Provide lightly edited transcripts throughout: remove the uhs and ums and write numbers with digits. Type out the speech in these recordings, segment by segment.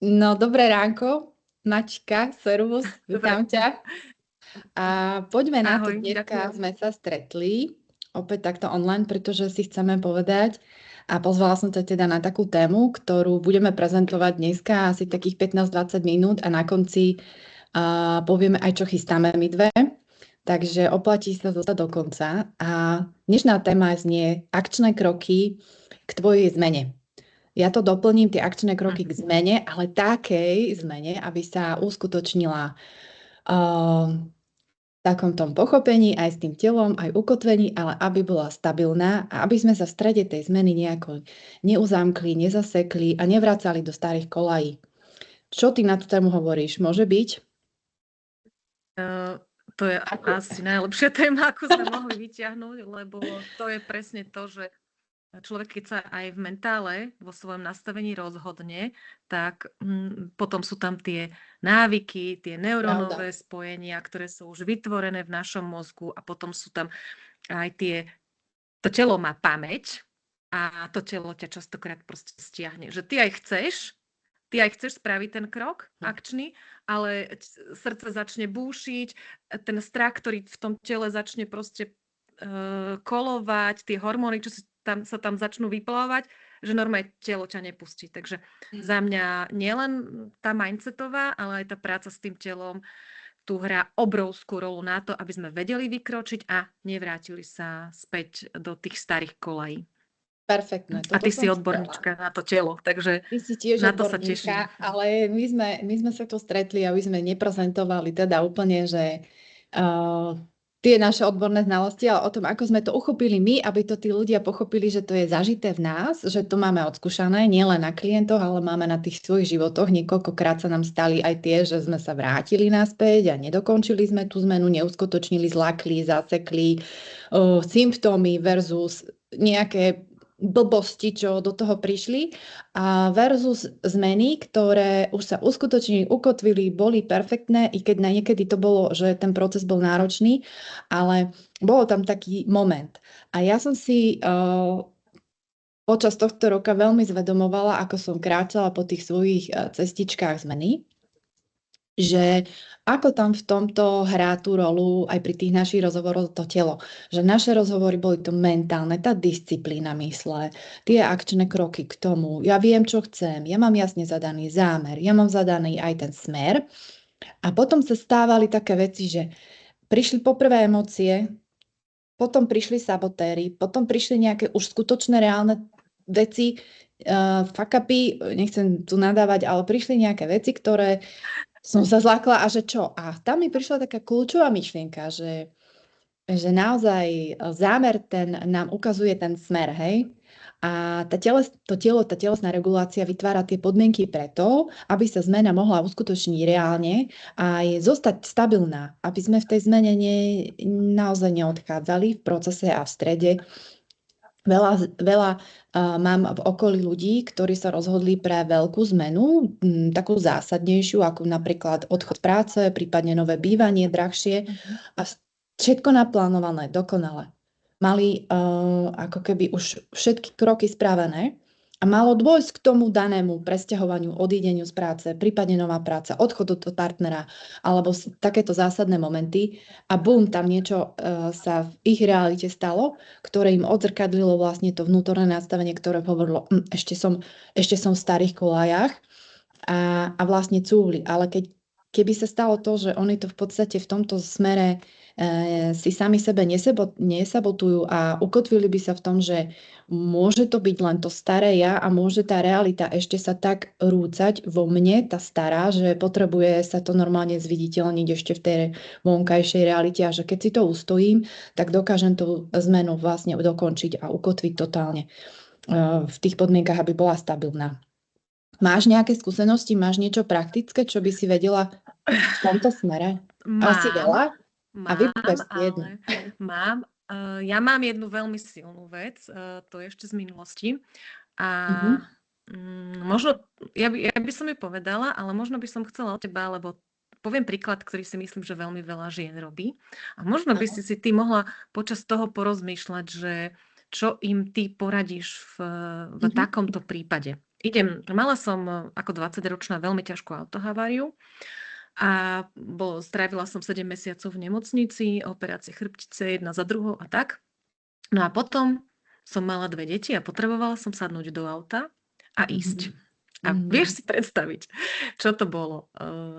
No, dobré ránko, Mačka, servus, Dobre, vítam ťa. A poďme na to, ahoj, dneska ďakujem. sme sa stretli, opäť takto online, pretože si chceme povedať a pozvala som ťa teda na takú tému, ktorú budeme prezentovať dneska asi takých 15-20 minút a na konci povieme aj, čo chystáme my dve. Takže oplatí sa zostať do konca. A dnešná téma znie akčné kroky k tvojej zmene. Ja to doplním, tie akčné kroky k zmene, ale takej zmene, aby sa uskutočnila v takom tom pochopení, aj s tým telom, aj ukotvení, ale aby bola stabilná a aby sme sa v strede tej zmeny nejako neuzamkli, nezasekli a nevracali do starých kolají. Čo ty na tú tému hovoríš? Môže byť? To je asi najlepšia téma, ako sme mohli vyťahnuť, lebo to je presne to, že človek, keď sa aj v mentále, vo svojom nastavení rozhodne, tak potom sú tam tie návyky, tie Pravda. neurónové spojenia, ktoré sú už vytvorené v našom mozgu a potom sú tam aj to telo má pamäť a to telo ťa častokrát proste stiahne. Že ty aj chceš spraviť ten krok akčný, ale srdce začne búšiť, ten strach, ktorý v tom tele začne proste kolovať, tie hormóny, čo sa tam začnú vyplávať, že normálne telo ťa nepustí. Takže za mňa nielen tá mindsetová, ale aj tá práca s tým telom tu hrá obrovskú rolu na to, aby sme vedeli vykročiť a nevrátili sa späť do tých starých kolají. Perfektné. A Toto ty si som chcela. odborníčka na to telo, takže Ty si tiež na to sa teším. odborníka, ale my sme sa tu stretli, aby sme neprezentovali teda úplne, že tie naše odborné znalosti, ale o tom, ako sme to uchopili my, aby to tí ľudia pochopili, že to je zažité v nás, že to máme odskúšané nielen na klientoch, ale máme na tých svojich životoch. Niekoľkokrát sa nám stali aj tie, že sme sa vrátili naspäť a nedokončili sme tú zmenu, neuskutočnili, zlakli, zasekli symptómy versus nejaké blbosti, čo do toho prišli a versus zmeny, ktoré už sa uskutočnili, ukotvili, boli perfektné, i keď niekedy to bolo, že ten proces bol náročný, ale bolo tam taký moment. A ja som si počas tohto roka veľmi zvedomovala, ako som kráčala po tých svojich cestičkách zmeny, že ako tam v tomto hrá tú rolu aj pri tých našich rozhovoroch to telo. Že naše rozhovory boli to mentálne, tá disciplína mysle, tie akčné kroky k tomu. Ja viem, čo chcem, ja mám jasne zadaný zámer, ja mám zadaný aj ten smer. A potom sa stávali také veci, že prišli poprvé emócie, potom prišli sabotéry, potom prišli nejaké už skutočné reálne veci, fuck upy, nechcem tu nadávať, ale prišli nejaké veci, ktoré som sa zlákla a že čo? A tam mi prišla taká kľúčová myšlienka, že naozaj zámer ten nám ukazuje ten smer, hej? A tá telesná regulácia vytvára tie podmienky preto, aby sa zmena mohla uskutočniť reálne a je zostať stabilná, aby sme v tej zmene naozaj neodchádzali v procese a v strede. Veľa mám v okolí ľudí, ktorí sa rozhodli pre veľkú zmenu, takú zásadnejšiu, ako napríklad odchod z práce, prípadne nové bývanie, drahšie a všetko naplánované, dokonale. Mali ako keby už všetky kroky spravené a malo dôjsť k tomu danému presťahovaniu, odídeniu z práce, prípadne nová práca, odchod od partnera alebo takéto zásadné momenty a bum, tam niečo sa v ich realite stalo, ktoré im odzrkadlilo vlastne to vnútorné nastavenie, ktoré hovorilo, ešte som v starých kolajách a vlastne cúvli. Ale keby sa stalo to, že oni to v podstate v tomto smere si sami sebe nesabotujú a ukotvili by sa v tom, že môže to byť len to staré ja a môže tá realita ešte sa tak rúcať vo mne, tá stará, že potrebuje sa to normálne zviditeľniť ešte v tej vonkajšej realite a že keď si to ustojím, tak dokážem tú zmenu vlastne dokončiť a ukotviť totálne v tých podmienkach, aby bola stabilná. Máš nejaké skúsenosti, máš niečo praktické, čo by si vedela v tomto smere? Asi veľa? A vyber si jednu. Mám. Ja mám jednu veľmi silnú vec, to je ešte z minulosti. A možno, ja by som ju povedala, ale možno by som chcela od teba, lebo poviem príklad, ktorý si myslím, že veľmi veľa žien robí. A možno by si ty mohla počas toho porozmýšľať, že čo im ty poradíš v takomto prípade. Mala som ako 20-ročná veľmi ťažkú autohaváriu a strávila som 7 mesiacov v nemocnici, operácie chrbtice jedna za druhou a tak. No a potom som mala 2 deti a potrebovala som sadnúť do auta a ísť. A vieš si predstaviť, čo to bolo?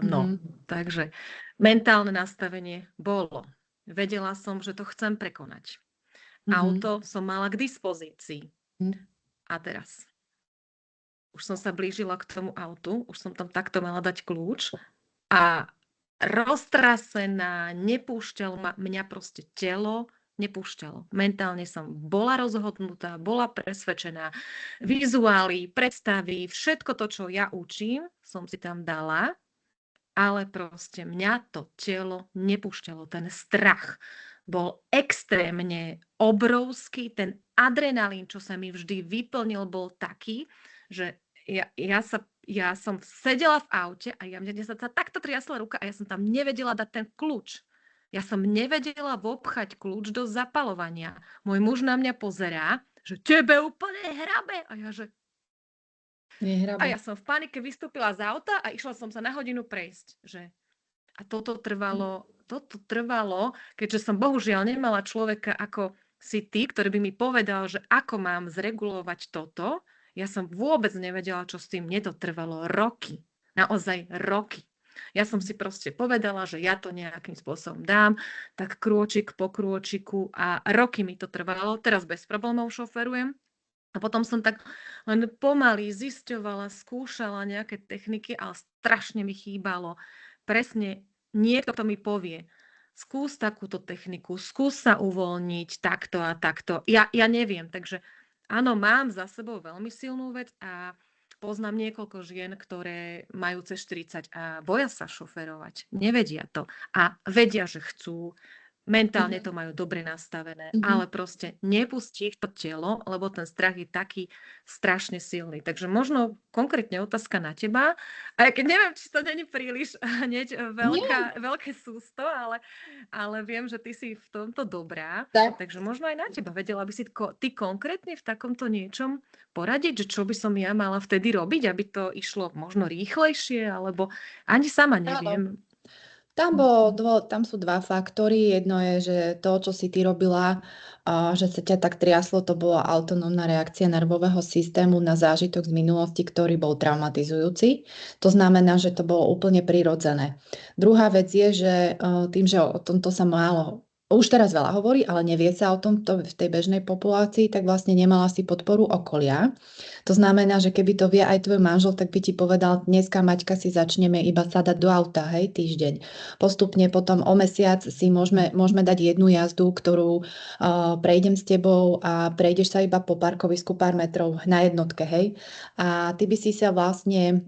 No, takže mentálne nastavenie bolo. Vedela som, že to chcem prekonať. Auto som mala k dispozícii. A teraz už som sa blížila k tomu autu, už som tam takto mala dať kľúč a roztrasená, nepúšťalo mňa proste telo, nepúšťalo. Mentálne som bola rozhodnutá, bola presvedčená. Vizuály, predstavy, všetko to, čo ja učím, som si tam dala, ale proste mňa to telo nepúšťalo. Ten strach bol extrémne obrovský. Ten adrenalín, čo sa mi vždy vyplnil, bol taký, že ja som sedela v aute a mne sa takto triasla ruka a ja som tam nevedela dať ten kľúč. Ja som nevedela vopchať kľúč do zapaľovania. Môj muž na mňa pozerá, že tebe úplne hrabe. A ja, že... A ja som v panike vystúpila z auta a išla som sa na hodinu prejsť. Že... A toto trvalo, keďže som bohužiaľ nemala človeka ako si ty, ktorý by mi povedal, že ako mám zregulovať toto. Ja som vôbec nevedela, čo s tým. Mne to trvalo roky. Naozaj roky. Ja som si proste povedala, že ja to nejakým spôsobom dám, tak krôčik po krôčiku a roky mi to trvalo. Teraz bez problémov šoferujem. A potom som tak len pomaly zisťovala, skúšala nejaké techniky, ale strašne mi chýbalo. Presne niekto mi povie, skús takúto techniku, skús sa uvoľniť takto a takto. Ja neviem, takže áno, mám za sebou veľmi silnú vec a poznám niekoľko žien, ktoré majú cez 40 a boja sa šoferovať. Nevedia to. A vedia, že chcú. Mentálne to majú dobre nastavené, ale proste nepustí ich to telo, lebo ten strach je taký strašne silný. Takže možno konkrétne otázka na teba. A keď neviem, či to není príliš hneď veľké sústo, ale viem, že ty si v tomto dobrá. Takže možno aj na teba. Vedela by si ty konkrétne v takomto niečom poradiť, že čo by som ja mala vtedy robiť, aby to išlo možno rýchlejšie, alebo ani sama neviem. Tam sú dva faktory. Jedno je, že to, čo si ty robila, že sa ťa tak triaslo, to bola autonómna reakcia nervového systému na zážitok z minulosti, ktorý bol traumatizujúci. To znamená, že to bolo úplne prirodzené. Druhá vec je, že tým, že o tomto sa málo už teraz veľa hovorí, ale nevie sa o tomto v tej bežnej populácii, tak vlastne nemala si podporu okolia. To znamená, že keby to vie aj tvoj manžel, tak by ti povedal, dneska Maťka si začneme iba sadať do auta, hej, týždeň. Postupne potom o mesiac si môžeme dať jednu jazdu, ktorú prejdem s tebou a prejdeš sa iba po parkovisku pár metrov na jednotke, hej. A ty by si sa vlastne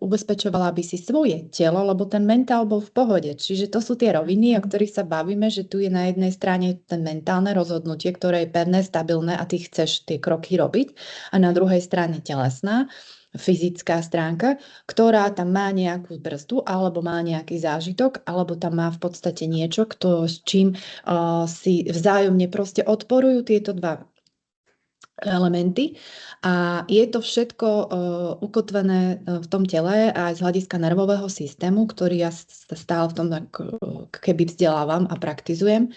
ubezpečovala by si svoje telo, lebo ten mentál bol v pohode. Čiže to sú tie roviny, o ktorých sa bavíme, že tu je na jednej strane ten mentálne rozhodnutie, ktoré je pevné, stabilné a ty chceš tie kroky robiť. A na druhej strane telesná, fyzická stránka, ktorá tam má nejakú brzdu alebo má nejaký zážitok, alebo tam má v podstate niečo, s čím si vzájomne proste odporujú tieto dva elementy a je to všetko ukotvené v tom tele aj z hľadiska nervového systému, ktorý ja stále v tom keby vzdelávam a praktizujem.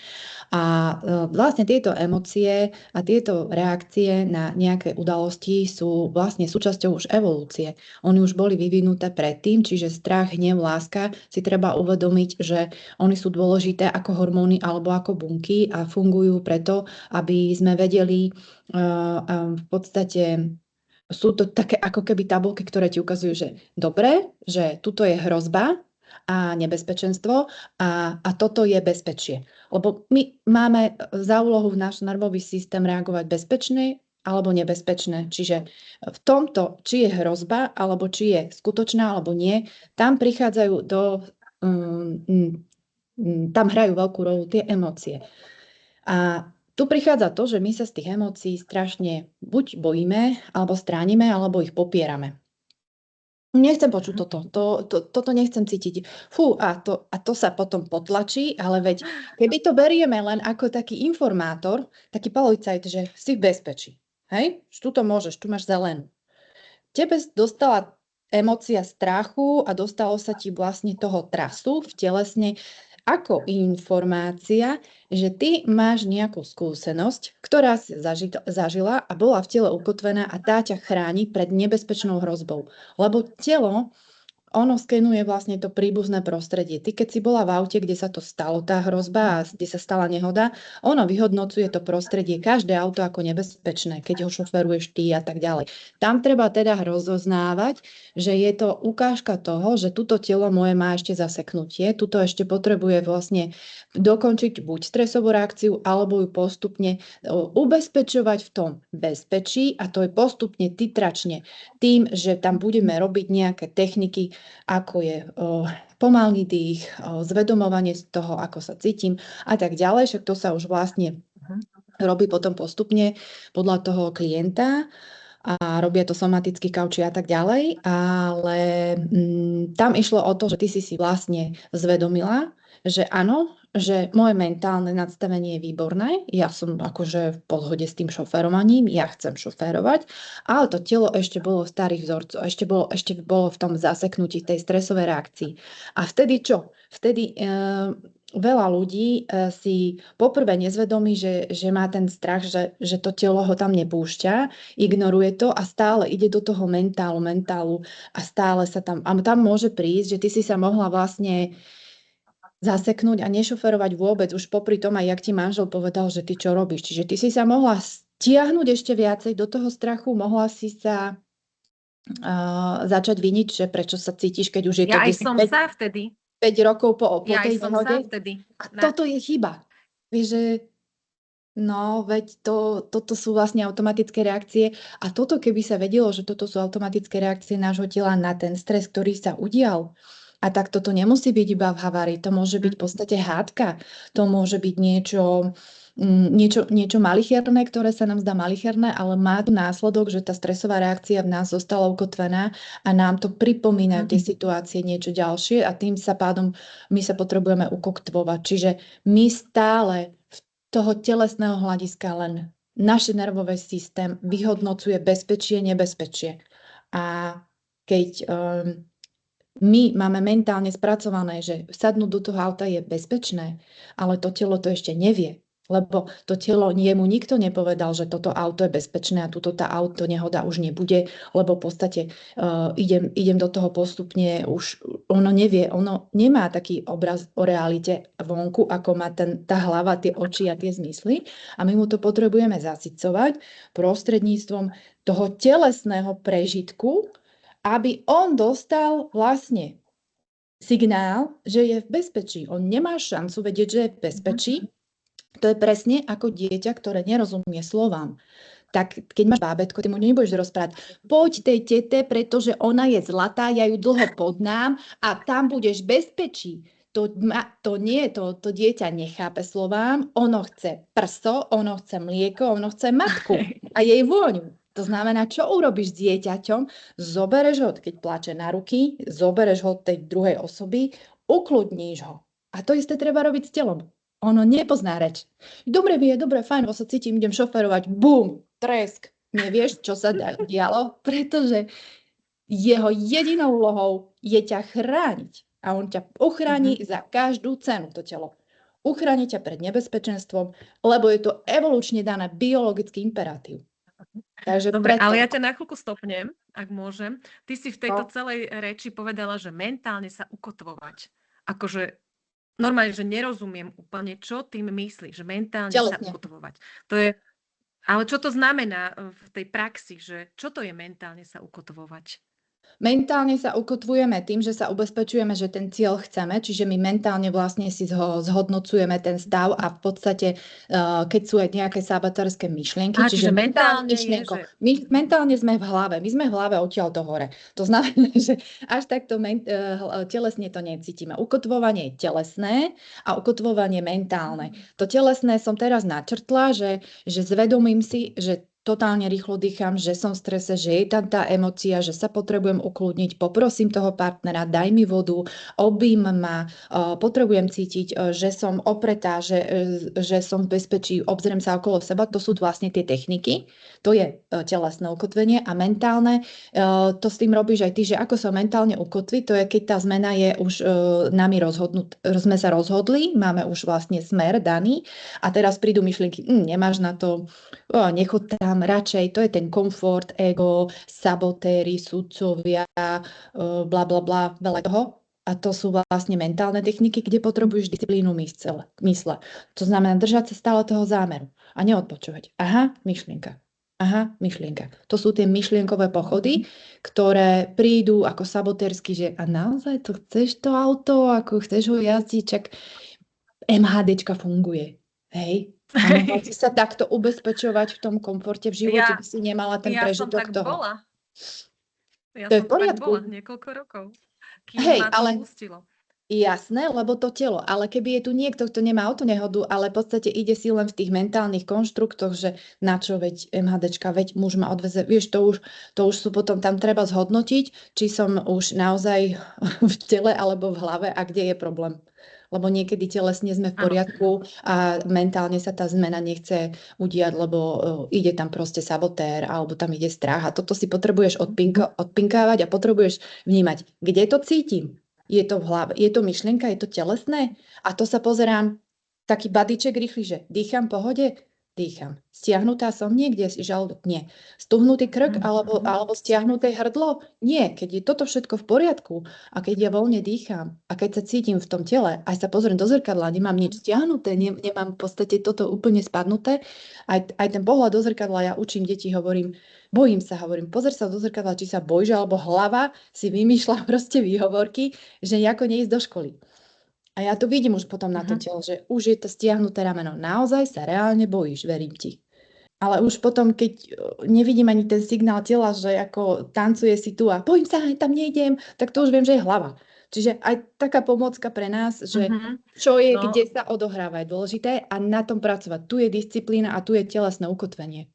A vlastne tieto emócie a tieto reakcie na nejaké udalosti sú vlastne súčasťou už evolúcie. Oni už boli vyvinuté predtým, čiže strach, hnev, láska si treba uvedomiť, že oni sú dôležité ako hormóny alebo ako bunky a fungujú preto, aby sme vedeli v podstate sú to také ako keby tabulky, ktoré ti ukazujú, že dobre, že tuto je hrozba a nebezpečenstvo a toto je bezpečie. Lebo my máme za úlohu v náš nervový systém reagovať bezpečne alebo nebezpečné. Čiže v tomto, či je hrozba, alebo či je skutočná, alebo nie, tam prichádzajú tam hrajú veľkú rolu tie emócie. A tu prichádza to, že my sa z tých emócií strašne buď bojíme, alebo stránime, alebo ich popierame. Nechcem počuť toto nechcem cítiť. Fú, a to sa potom potlačí, ale veď, keby to berieme len ako taký informátor, taký policajt, že si v bezpečí. Hej? Tu to môžeš, tu máš zelenú. tebe dostala emócia strachu a dostalo sa ti vlastne toho trasu v telesne ako informácia, že ty máš nejakú skúsenosť, ktorá si zažila a bola v tele ukotvená a tá ťa chráni pred nebezpečnou hrozbou. Lebo telo, ono skenuje vlastne to príbuzné prostredie. Ty, keď si bola v aute, kde sa to stalo, tá hrozba, a kde sa stala nehoda, ono vyhodnocuje to prostredie, každé auto ako nebezpečné, keď ho šoferuješ ty a tak ďalej. Tam treba teda rozoznávať, že je to ukážka toho, že túto telo moje má ešte zaseknutie, tuto ešte potrebuje vlastne dokončiť buď stresovú reakciu, alebo ju postupne ubezpečovať v tom bezpečí, a to je postupne titračne tým, že tam budeme robiť nejaké techniky, ako je pomalý dých, zvedomovanie z toho, ako sa cítim a tak ďalej. Však to sa už vlastne robí potom postupne podľa toho klienta a robia to somatickí kauči a tak ďalej. Ale tam išlo o to, že ty si vlastne zvedomila, že áno, že moje mentálne nastavenie je výborné, ja som akože v podhode s tým šoférovaním, ja chcem šoférovať, ale to telo ešte bolo starých vzorcov, ešte bolo v tom zaseknutí tej stresovej reakcii. A vtedy čo? Vtedy veľa ľudí si poprvé nezvedomí, že má ten strach, že to telo ho tam nepúšťa, ignoruje to a stále ide do toho mentálu a stále sa tam, a tam môže prísť, že ty si sa mohla vlastne zaseknúť a nešoferovať vôbec, už popri tom, aj jak ti manžel povedal, že ty čo robíš. Čiže ty si sa mohla stiahnuť ešte viacej do toho strachu, mohla si sa začať viniť, že prečo sa cítiš, keď už je to 5 rokov po tej nehode. A toto je chyba. Vieš, že veď toto sú vlastne automatické reakcie a toto, keby sa vedelo, že toto sú automatické reakcie nášho tela na ten stres, ktorý sa udial. A tak toto nemusí byť iba v havárii, to môže byť v podstate hádka, to môže byť niečo malicherné, ktoré sa nám zdá malicherné, ale má to následok, že tá stresová reakcia v nás zostala ukotvená a nám to pripomínajú tie situácie niečo ďalšie a tým sa pádom my sa potrebujeme ukoktvovať. Čiže my stále z toho telesného hľadiska len náš nervový systém vyhodnocuje bezpečie, nebezpečie. A keď my máme mentálne spracované, že sadnúť do toho auta je bezpečné, ale to telo to ešte nevie. Lebo to telo, jemu nikto nepovedal, že toto auto je bezpečné a tuto tá auto nehoda už nebude, lebo v podstate idem do toho postupne, už ono nevie, ono nemá taký obraz o realite vonku, ako má tá hlava, tie oči a tie zmysly a my mu to potrebujeme zasycovať prostredníctvom toho telesného prežitku, aby on dostal vlastne signál, že je v bezpečí. On nemá šancu vedieť, že je v bezpečí. To je presne ako dieťa, ktoré nerozumie slovám. Tak keď máš bábätko, ty mu nebudeš rozprávať, poď tej tete, pretože ona je zlatá, ja ju dlho podnám a tam budeš v bezpečí. To dieťa nechápe slovám, ono chce prso, ono chce mlieko, ono chce matku a jej vôňu. To znamená, čo urobíš s dieťaťom? Zobereš ho, keď plače na ruky, zobereš ho od tej druhej osoby, ukludníš ho. A to isté treba robiť s telom. Ono nepozná reč. Dobre mi je, dobre, fajn, sa cítim, idem šoferovať, bum, tresk. Nevieš, čo sa dialo, pretože jeho jedinou úlohou je ťa chrániť. A on ťa uchráni za každú cenu, to telo. Uchráni ťa pred nebezpečenstvom, lebo je to evolučne dané biologický imperatív. Takže dobre, ale ja ťa na chvíľku stopnem, ak môžem. Ty si v tejto celej reči povedala, že mentálne sa ukotvovať. Akože normálne, že nerozumiem úplne, čo tým myslíš, že mentálne sa ukotvovať. Ale čo to znamená v tej praxi, že čo to je mentálne sa ukotvovať? Mentálne sa ukotvujeme tým, že sa ubezpečujeme, že ten cieľ chceme, čiže my mentálne vlastne si zhodnocujeme ten stav a v podstate, keď sú aj nejaké sabatárske myšlienky, čiže mentálne sme v hlave, my sme v hlave odtiaľ to hore. To znamená, že až takto telesne to necítime. Ukotvovanie je telesné a ukotvovanie mentálne. To telesné som teraz načrtla, že zvedomím si, že totálne rýchlo dýcham, že som v strese, že je tam tá emócia, že sa potrebujem ukludniť, poprosím toho partnera, daj mi vodu, objím ma, potrebujem cítiť, že som opretá, že som v bezpečí, obzriem sa okolo seba. To sú vlastne tie techniky. To je telesné ukotvenie a mentálne. To s tým robíš aj ty, že ako sa mentálne ukotví, to je, keď tá zmena je už nami sme sa rozhodli, máme už vlastne smer daný a teraz prídu myšlienky, nemáš na to, nechod tam radšej, to je ten komfort, ego, sabotéry, sudcovia, bla bla bla, veľa toho. A to sú vlastne mentálne techniky, kde potrebuješ disciplínu mysle. To znamená držať sa stále toho zámeru a neodpočúvať. Aha, myšlienka. Aha, myšlienka. To sú tie myšlienkové pochody, ktoré prídu ako sabotérsky, že a naozaj to chceš to auto, ako chceš ho jazdiť, čak MHDčka funguje. Hej? A mohla si sa takto ubezpečovať v tom komforte, v živote by si nemala ten prežitok toho. Bola. Ja to je som v poriadku. tak bola niekoľko rokov, kým ma to pustilo. Jasné, lebo to telo, ale keby je tu niekto, kto nemá autonehodu, ale v podstate ide si len v tých mentálnych konštruktoch, že na čo, veď MHDčka, veď muž ma odveze, vieš, to už sú potom, tam treba zhodnotiť, či som už naozaj v tele alebo v hlave a kde je problém. Lebo niekedy telesne sme v poriadku a mentálne sa tá zmena nechce udiať, lebo ide tam proste sabotér alebo tam ide strach a toto si potrebuješ odpinkávať a potrebuješ vnímať, kde to cítim. Je to v hlave, je to myšlienka, je to telesné? A to sa pozerám, taký badiček rýchly, že dýcham v pohode? Dýcham. Stiahnutá som niekde, žalúdok? Nie. Stuhnutý krk alebo stiahnuté hrdlo? Nie. Keď je toto všetko v poriadku a keď ja voľne dýcham a keď sa cítim v tom tele, aj sa pozriem do zrkadla, nemám nič stiahnuté, nemám v podstate toto úplne spadnuté, aj ten pohľad do zrkadla, ja učím deti, bojím sa, pozri sa do zrkadla, či sa bojíš, alebo hlava si vymýšľa proste výhovorky, že nejako neísť do školy. A ja to vidím už potom na to telo, že už je to stiahnuté rameno. Naozaj sa reálne bojíš, verím ti. Ale už potom, keď nevidím ani ten signál tela, že ako tancuje si tu a bojím sa, tam nejdem, tak to už viem, že je hlava. Čiže aj taká pomôcka pre nás, že čo je, kde sa odohráva, je dôležité a na tom pracovať. Tu je disciplína a tu je telesné ukotvenie.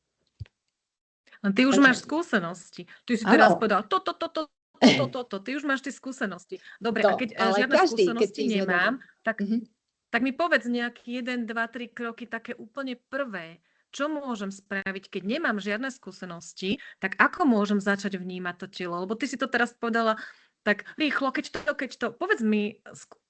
Ty už máš skúsenosti. Ty si teraz povedal toto. Ty už máš tie skúsenosti. Dobre, a keď žiadne skúsenosti nemám, tak mi povedz nejaký 1, 2, 3 kroky, také úplne prvé. Čo môžem spraviť, keď nemám žiadne skúsenosti, tak ako môžem začať vnímať to telo? Lebo ty si to teraz povedala tak rýchlo, keď to. Povedz mi,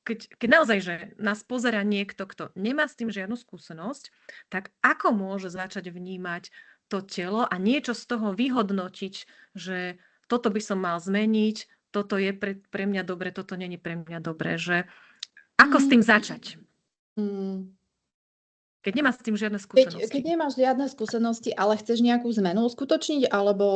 keď naozaj, že nás pozerá niekto, kto nemá s tým žiadnu skúsenosť, tak ako môže začať vnímať to telo a niečo z toho vyhodnotiť, že toto by som mal zmeniť, toto je pre mňa dobre, toto nie je pre mňa dobre, že ako s tým začať? Keď nemáš s tým žiadne skúsenosti. Keď nemáš žiadne skúsenosti, ale chceš nejakú zmenu uskutočniť, alebo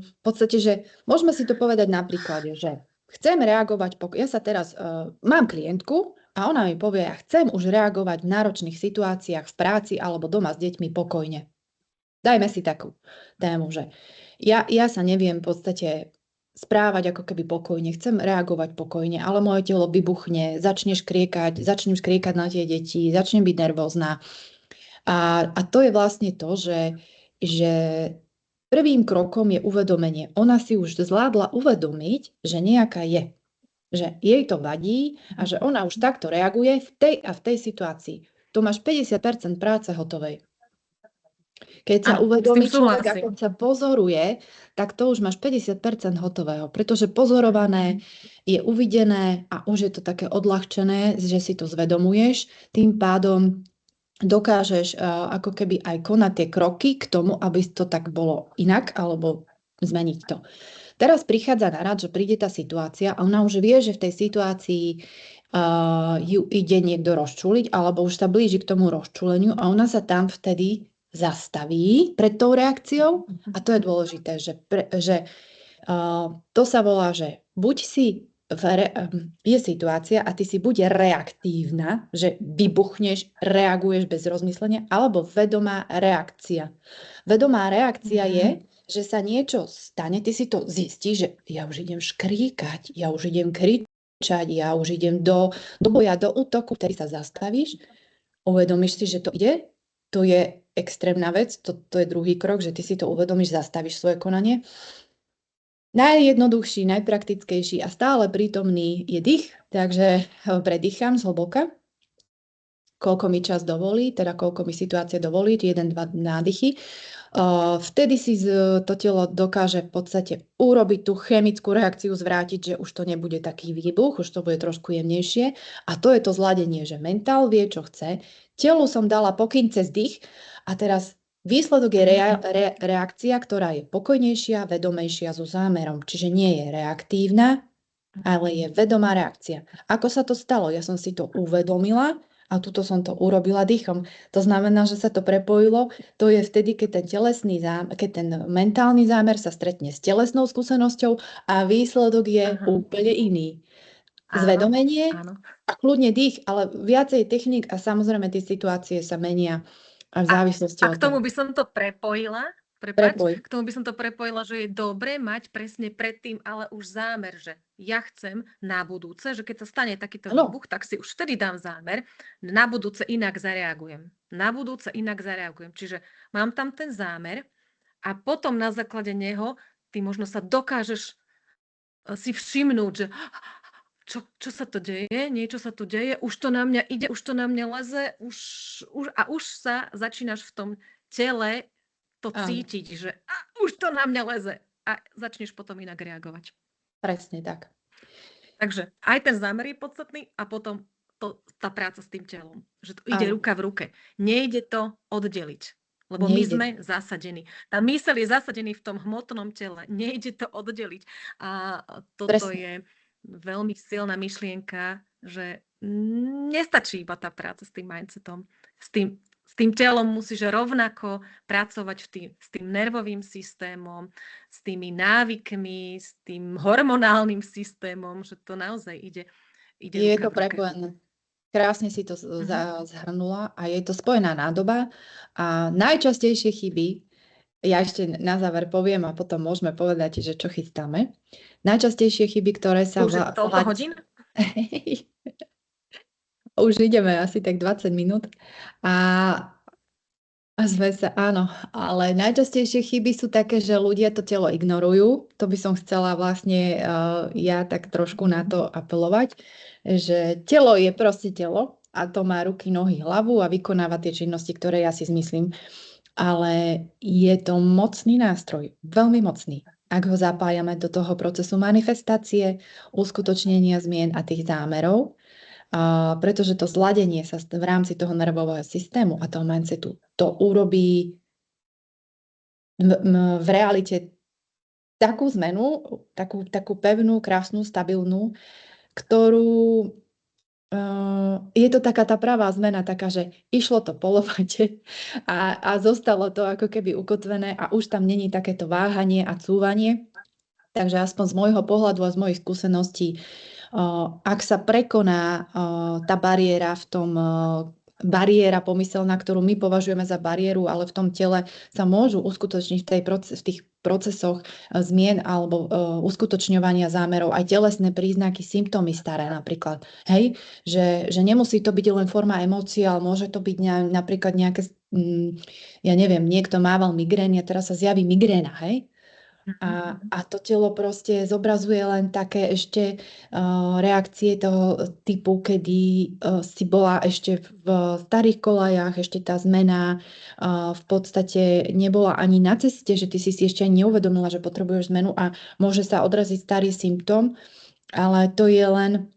v podstate, že môžeme si to povedať na príklade, že chcem reagovať, ja sa teraz, mám klientku a ona mi povie, ja chcem už reagovať v náročných situáciách v práci alebo doma s deťmi pokojne. Dajme si takú tému, že ja sa neviem v podstate správať ako keby pokojne, chcem reagovať pokojne, ale moje telo vybuchne, začnem škriekať na tie deti, začnem byť nervózna. A to je vlastne to, že prvým krokom je uvedomenie. Ona si už zvládla uvedomiť, že nejaká je. Že jej to vadí a že ona už takto reaguje v tej a v tej situácii. Tu máš 50% práce hotovej. Keď sa uvedomí človek, ako sa pozoruje, tak to už máš 50% hotového, pretože pozorované je uvidené a už je to také odľahčené, že si to zvedomuješ, tým pádom dokážeš ako keby aj konať tie kroky k tomu, aby to tak bolo inak, alebo zmeniť to. Teraz prichádza na rad, že príde tá situácia a ona už vie, že v tej situácii ju ide niekto rozčuliť, alebo už sa blíži k tomu rozčuleniu a ona sa tam vtedy zastaví pred tou reakciou a to je dôležité, že to sa volá, že buď je situácia a ty si buď reaktívna, že vybuchneš, reaguješ bez rozmyslenia, alebo vedomá reakcia. Vedomá reakcia je, že sa niečo stane, ty si to zistíš, že ja už idem škríkať, ja už idem kričať, ja už idem do boja, do útoku, ktorý sa zastavíš, uvedomíš si, že to ide, to je extrémna vec, to je druhý krok, že ty si to uvedomíš, zastavíš svoje konanie. Najjednoduchší, najpraktickejší a stále prítomný je dých, takže predýcham zhlboka, koľko mi čas dovolí, teda koľko mi situácia dovolí, 1-2 nádychy. Vtedy si to telo dokáže v podstate urobiť tú chemickú reakciu, zvrátiť, že už to nebude taký výbuch, už to bude trošku jemnejšie. A to je to zladenie, že mentál vie, čo chce. Telu som dala pokyn cez dých a teraz výsledok je reakcia, ktorá je pokojnejšia, vedomejšia so zámerom. Čiže nie je reaktívna, ale je vedomá reakcia. Ako sa to stalo? Ja som si to uvedomila a tuto som to urobila dýchom. To znamená, že sa to prepojilo. To je vtedy, keď ten mentálny zámer sa stretne s telesnou skúsenosťou a výsledok je úplne iný. Zvedomenie a kľudne dých, ale viacej techník a samozrejme tie situácie sa menia v závislosti od toho. A k tomu by som to prepojila. K tomu by som to prepojila, že je dobre mať presne predtým, ale už zámer, že ja chcem na budúce, že keď sa stane takýto výbuch, tak si už vtedy dám zámer, na budúce inak zareagujem. Čiže mám tam ten zámer a potom na základe neho ty možno sa dokážeš si všimnúť, že čo sa to deje, niečo sa tu deje, už to na mňa ide, už to na mňa leze, už sa začínaš v tom tele to cítiť, že už to na mňa leze a začneš potom inak reagovať. Presne tak. Takže aj ten zámer je podstatný a potom tá práca s tým telom. Že to ide ruka v ruke. Nejde to oddeliť. Lebo my sme zasadení. Tá myseľ je zasadený v tom hmotnom tele. Nejde to oddeliť. A toto je veľmi silná myšlienka, že nestačí iba tá práca s tým mindsetom. S tým telom musíš rovnako pracovať s tým nervovým systémom, s tými návykmi, s tým hormonálnym systémom, že to naozaj ide je to prepojené. Krásne si to zhrnula a je to spojená nádoba a najčastejšie chyby, ja ešte na záver poviem a potom môžeme povedať, že čo chystáme. Najčastejšie chyby, ktoré sa... Už je toľko hodín? Už ideme asi tak 20 minút a sme sa, áno, ale najčastejšie chyby sú také, že ľudia to telo ignorujú. To by som chcela vlastne ja tak trošku na to apelovať, že telo je proste telo a to má ruky, nohy, hlavu a vykonáva tie činnosti, ktoré ja si zmyslím. Ale je to mocný nástroj, veľmi mocný, ak ho zapájame do toho procesu manifestácie, uskutočnenia zmien a tých zámerov. Pretože to zladenie sa v rámci toho nervového systému a toho mindsetu to urobí v realite takú zmenu, takú pevnú, krásnu, stabilnú, ktorú je to taká tá pravá zmena, taká, že išlo to po lovate a zostalo to ako keby ukotvené a už tam není takéto váhanie a cúvanie. Takže aspoň z môjho pohľadu a z mojich skúseností, ak sa prekoná tá bariéra v tom bariéra pomyselná, ktorú my považujeme za bariéru, ale v tom tele sa môžu uskutočniť v tých procesoch zmien alebo uskutočňovania zámerov aj telesné príznaky, symptómy staré napríklad. Hej? Že nemusí to byť len forma emócií, ale môže to byť napríklad nejaké, ja neviem, niekto mával migrény a teraz sa zjaví migréna, hej? A to telo proste zobrazuje len také ešte reakcie toho typu, kedy si bola ešte v starých kolajách, ešte tá zmena v podstate nebola ani na ceste, že ty si ešte ani neuvedomila, že potrebuješ zmenu a môže sa odraziť starý symptóm, ale to je len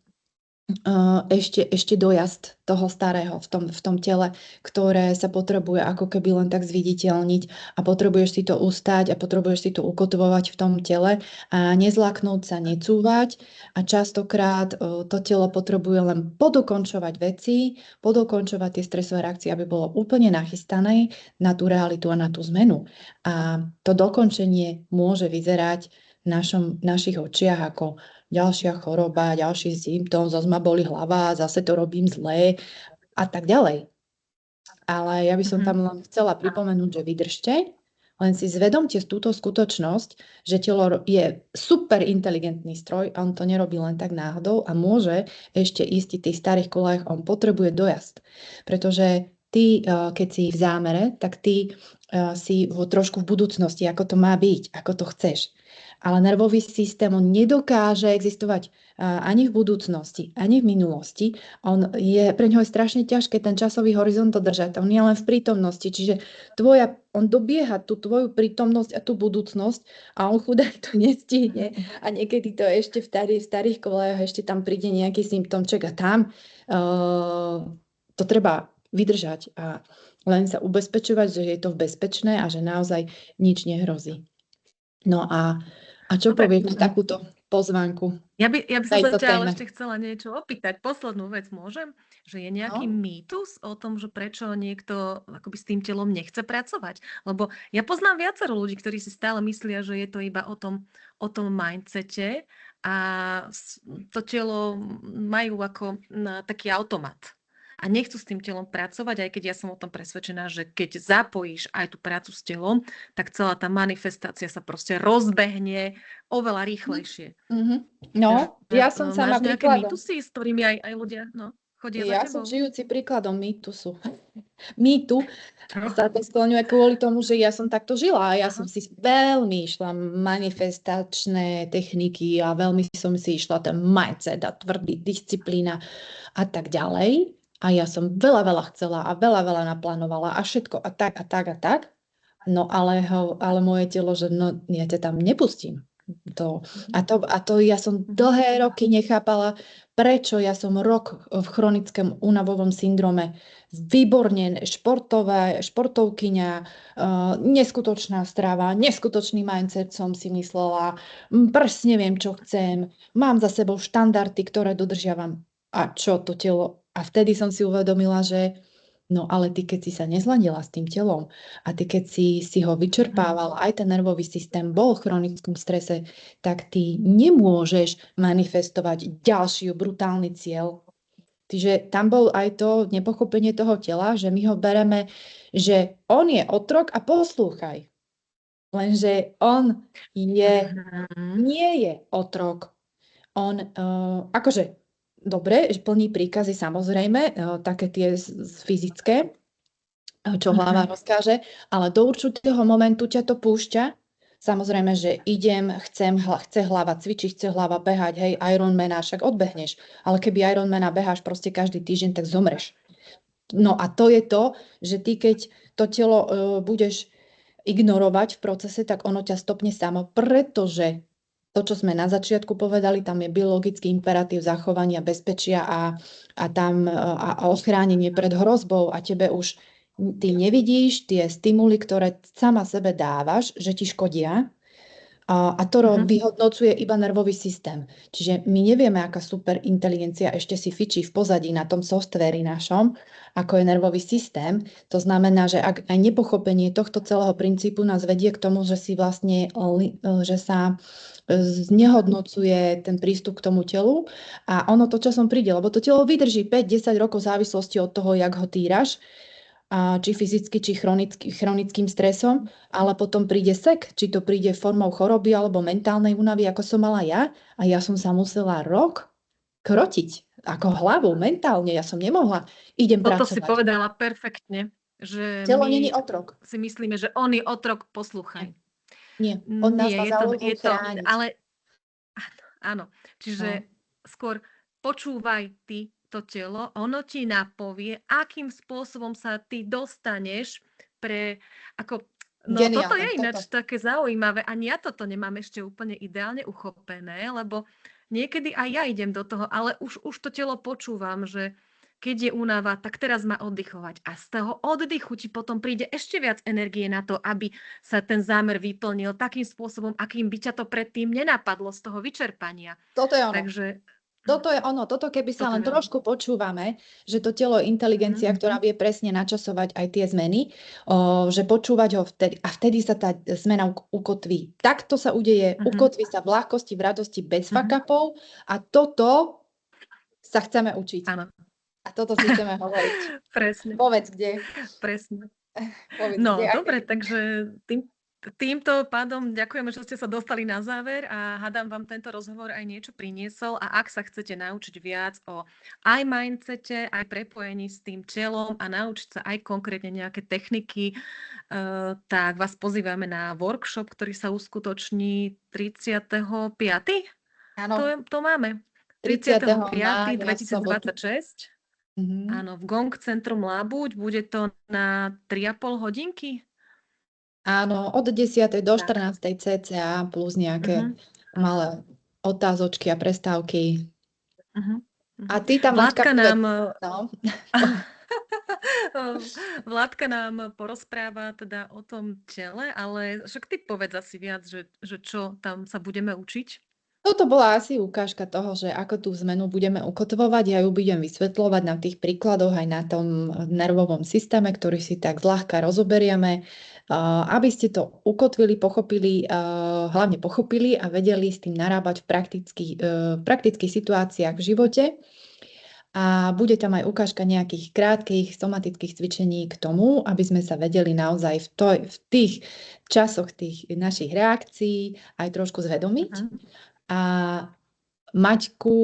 ešte dojazd toho starého v tom tele, ktoré sa potrebuje ako keby len tak zviditeľniť a potrebuješ si to ustať a potrebuješ si to ukotvovať v tom tele a nezlaknúť sa, necúvať a častokrát to telo potrebuje len podokončovať veci, podokončovať tie stresové reakcie, aby bolo úplne nachystané na tú realitu a na tú zmenu. A to dokončenie môže vyzerať v našich očiach ako ďalšia choroba, ďalší symptóm, zase ma boli hlava, zase to robím zlé a tak ďalej. Ale ja by som tam len chcela pripomenúť, že vydržte, len si zvedomte túto skutočnosť, že telo je super inteligentný stroj a on to nerobí len tak náhodou a môže ešte ísť v tých starých kolách, on potrebuje dojazd. Pretože ty, keď si v zámere, tak ty si trošku v budúcnosti, ako to má byť, ako to chceš. Ale nervový systém, on nedokáže existovať ani v budúcnosti, ani v minulosti. Pre ňoho je strašne ťažké ten časový horizont dodržať. On je len v prítomnosti. Čiže on dobieha tú tvoju prítomnosť a tú budúcnosť a on chudák to nestihne. A niekedy to ešte v starých kolejach ešte tam príde nejaký symptómček a tam to treba vydržať a len sa ubezpečovať, že je to bezpečné a že naozaj nič nehrozí. No a čo povieš na takúto pozvánku? Ja by som sa ale ešte chcela niečo opýtať. Poslednú vec môžem? Že je nejaký mýtus o tom, že prečo niekto akoby s tým telom nechce pracovať? Lebo ja poznám viacero ľudí, ktorí si stále myslia, že je to iba o tom mindsete a to telo majú ako taký automat. A nechcú s tým telom pracovať, aj keď ja som o tom presvedčená, že keď zapojíš aj tú prácu s telom, tak celá tá manifestácia sa proste rozbehne oveľa rýchlejšie. No, ja som sama máš nejaké mýtusy, s ktorými aj ľudia chodia za tebou? Ja som žijúci príkladom mýtusu. Mýtu sa to skloňuje kvôli tomu, že ja som takto žila. Ja som si veľmi išla manifestačné techniky a veľmi som si išla ten mindset a tvrdý disciplína a tak ďalej. A ja som veľa chcela a veľa naplánovala a všetko a tak. No ale moje telo, že no, ja ťa tam nepustím. A to ja som dlhé roky nechápala, prečo ja som rok v chronickom únavovom syndrome. Výborne športovkyňa, neskutočná strava, neskutočný mindset som si myslela, presne viem, čo chcem, mám za sebou štandardy, ktoré dodržiavam. A čo to telo? A vtedy som si uvedomila, že no ale ty, keď si sa nezladila s tým telom a ty, keď si ho vyčerpával, aj ten nervový systém bol v chronickom strese, tak ty nemôžeš manifestovať ďalší brutálny cieľ. Čiže tam bol aj to nepochopenie toho tela, že my ho bereme, že on je otrok a poslúchaj. Lenže on nie je otrok. On akože dobre, plní príkazy samozrejme, také tie fyzické, čo hlava rozkáže, ale do určitého momentu ťa to púšťa. Samozrejme, že chce hlava cvičiť, chce hlava behať, hej, Ironmana, však odbehneš. Ale keby Ironmana beháš proste každý týždeň, tak zomreš. No a to je to, že ty keď to telo budeš ignorovať v procese, tak ono ťa stopne samo, pretože to, čo sme na začiatku povedali, tam je biologický imperatív zachovania bezpečia a ochránenie pred hrozbou a tebe už ty nevidíš tie stimuly, ktoré sama sebe dávaš, že ti škodia a to vyhodnocuje iba nervový systém. Čiže my nevieme, aká super inteligencia ešte si fičí v pozadí na tom softveri našom, ako je nervový systém. To znamená, že ak aj nepochopenie tohto celého princípu nás vedie k tomu, že si vlastne, že sa znehodnocuje ten prístup k tomu telu a ono to časom príde, lebo to telo vydrží 5-10 rokov v závislosti od toho, jak ho týraš, či fyzicky, či chronickým stresom, ale potom príde sek, či to príde formou choroby alebo mentálnej únavy, ako som mala ja, a ja som sa musela rok krotiť, ako hlavou, mentálne, ja som nemohla, idem pracovať. Toto si povedala perfektne, že telo není otrok. Si myslíme, že on je otrok, poslúchaj. Nie, on nás má za úlohu chrániť. Ale áno, čiže skôr počúvaj ty to telo, ono ti napovie, akým spôsobom sa ty dostaneš Geniálne, toto je ináč také zaujímavé. Ani ja toto nemám ešte úplne ideálne uchopené, lebo niekedy aj ja idem do toho, ale už to telo počúvam, že keď je únava, tak teraz má oddychovať. A z toho oddychu ti potom príde ešte viac energie na to, aby sa ten zámer vyplnil takým spôsobom, akým by ťa to predtým nenapadlo z toho vyčerpania. Toto je ono. Takže toto je ono, keby sa len trošku počúvame, že to telo je inteligencia, ktorá vie presne načasovať aj tie zmeny, že počúvať ho vtedy a vtedy sa tá zmena ukotví. Takto sa udeje, ukotví sa v ľahkosti, v radosti, bez fuck-upov a toto sa chceme učiť. Áno. A toto si chceme hovoriť. Presne. Povedz, kde. Presne. Povedz, no, kde, dobre, takže Týmto pádom ďakujeme, že ste sa dostali na záver a hádam vám tento rozhovor aj niečo priniesol a ak sa chcete naučiť viac o aj mindsete, aj prepojení s tým telom a naučiť sa aj konkrétne nejaké techniky, tak vás pozývame na workshop, ktorý sa uskutoční 35. Áno, To máme. 30. 35. mája v sobotu. 2026. Mhm. Áno, v Gong Centrum Labuť. Bude to na 3,5 hodinky. Áno, od 10. do Tak. 14. cca plus nejaké Mhm. malé otázočky a prestávky. Mhm. A ty tam, Maťka, Vládka nám no. Vládka nám porozpráva teda o tom tele, ale však ty povedz asi viac, že čo tam sa budeme učiť. Toto bola asi ukážka toho, že ako tú zmenu budeme ukotvovať. Ja ju budem vysvetľovať na tých príkladoch aj na tom nervovom systéme, ktorý si tak zľahka rozoberieme, aby ste to ukotvili, pochopili, hlavne pochopili a vedeli s tým narábať v praktických situáciách v živote. A bude tam aj ukážka nejakých krátkych somatických cvičení k tomu, aby sme sa vedeli naozaj v tých časoch tých našich reakcií aj trošku zvedomiť. A Maťku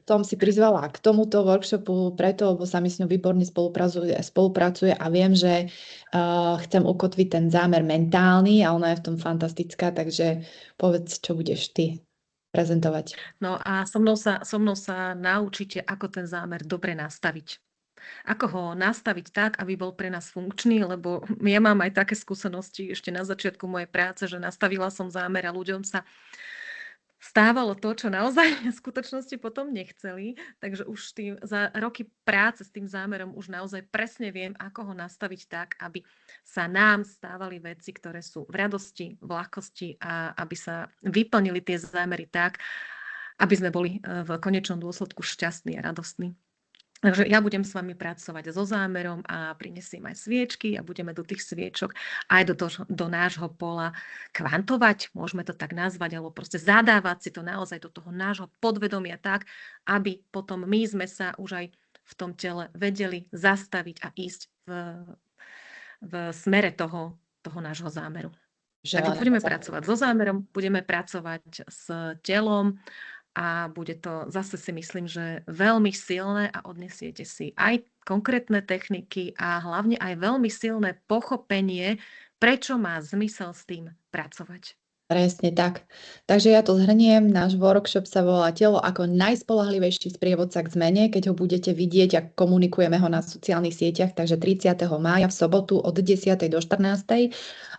som si prizvala k tomuto workshopu preto, lebo sa mi s ňou výborne spolupracuje a viem, že chcem ukotviť ten zámer mentálny a ona je v tom fantastická, takže povedz, čo budeš ty prezentovať. No a so mnou sa naučíte, ako ten zámer dobre nastaviť. Ako ho nastaviť tak, aby bol pre nás funkčný, lebo ja mám aj také skúsenosti ešte na začiatku mojej práce, že nastavila som zámer a ľuďom sa stávalo to, čo naozaj v skutočnosti potom nechceli. Takže už za roky práce s tým zámerom už naozaj presne viem, ako ho nastaviť tak, aby sa nám stávali veci, ktoré sú v radosti, v ľahkosti a aby sa vyplnili tie zámery tak, aby sme boli v konečnom dôsledku šťastní a radostní. Takže ja budem s vami pracovať so zámerom a prinesiem aj sviečky a budeme do tých sviečok aj do nášho pola kvantovať, môžeme to tak nazvať, alebo proste zadávať si to naozaj do toho nášho podvedomia tak, aby potom my sme sa už aj v tom tele vedeli zastaviť a ísť v smere toho nášho zámeru. Takže budeme pracovať so zámerom, budeme pracovať s telom, a bude to, zase si myslím, že veľmi silné a odnesiete si aj konkrétne techniky a hlavne aj veľmi silné pochopenie, prečo má zmysel s tým pracovať. Presne tak. Takže ja to zhrniem. Náš workshop sa volá Telo ako najspoľahlivejší sprievodca k zmene. Keď ho budete vidieť a komunikujeme ho na sociálnych sieťach, takže 30. mája v sobotu od 10. do 14.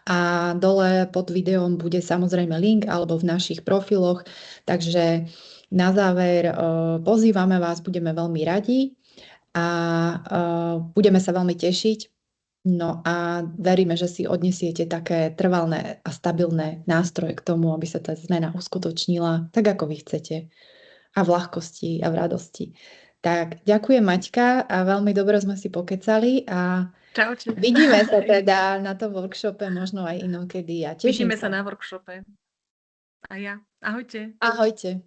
A dole pod videom bude samozrejme link alebo v našich profiloch. Takže na záver pozývame vás, budeme veľmi radi a budeme sa veľmi tešiť. No a veríme, že si odnesiete také trvalé a stabilné nástroje k tomu, aby sa tá zmena uskutočnila tak, ako vy chcete. A v ľahkosti a v radosti. Tak, ďakujem Maťka a veľmi dobre sme si pokecali a Čaute. vidíme sa teda na tom workshope, možno aj inokedy. Vidíme sa na workshope. A ja. Ahojte. Ahojte.